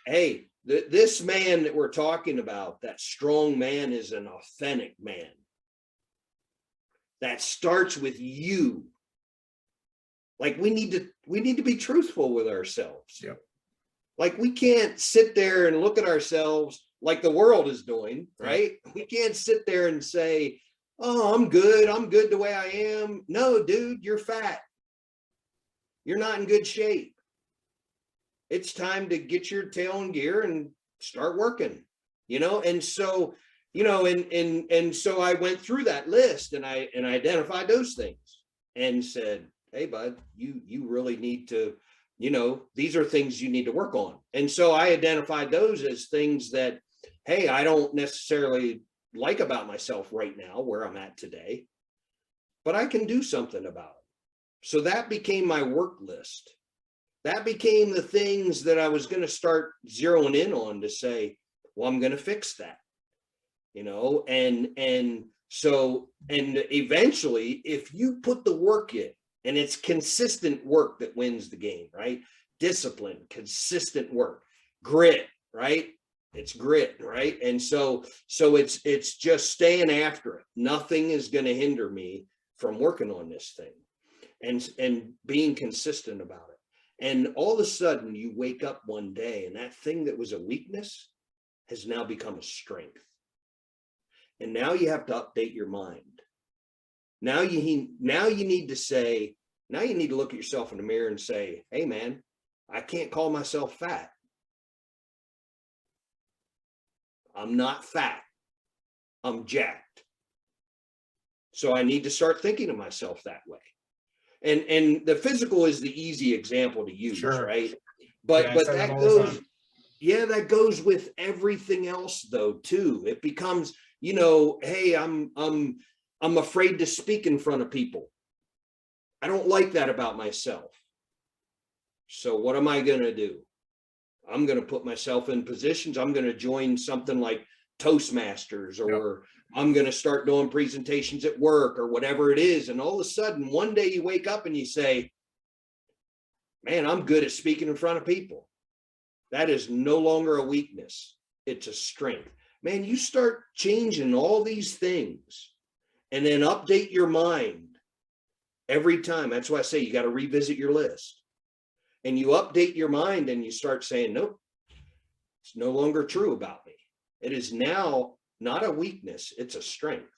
Hey, this man that we're talking about, that strong man, is an authentic man. That starts with you. Like we need to be truthful with ourselves. Yep. Like we can't sit there and look at ourselves like the world is doing, right? We can't sit there and say, oh, I'm good the way I am. No, dude, you're fat. You're not in good shape. It's time to get your tail in gear and start working, And so, and so I went through that list and I identified those things and said, hey, bud, you really need to, these are things you need to work on. And so I identified those as things that, hey, I don't necessarily like about myself right now, where I'm at today, but I can do something about it. So that became my work list. That became the things that I was going to start zeroing in on to say, well, I'm going to fix that, and so, and eventually, if you put the work in, and it's consistent work that wins the game, right? Discipline, consistent work, grit, right? It's grit, right? And so it's just staying after it. Nothing is going to hinder me from working on this thing and being consistent about it. And all of a sudden you wake up one day and that thing that was a weakness has now become a strength. And now you have to update your mind. Now you need to say, now you need to look at yourself in the mirror and say, hey man, I can't call myself fat. I'm not fat. I'm jacked. So I need to start thinking of myself that way. And the physical is the easy example to use, sure, right? But that goes with everything else though too. It becomes, hey, I'm afraid to speak in front of people. I don't like that about myself. So what am I going to do? I'm going to put myself in positions. I'm going to join something like Toastmasters, or I'm going to start doing presentations at work or whatever it is. And all of a sudden, one day you wake up and you say, man, I'm good at speaking in front of people. That is no longer a weakness. It's a strength. Man, you start changing all these things and then update your mind every time. That's why I say you got to revisit your list. And you update your mind and you start saying, nope, it's no longer true about me. It is now not a weakness, it's a strength.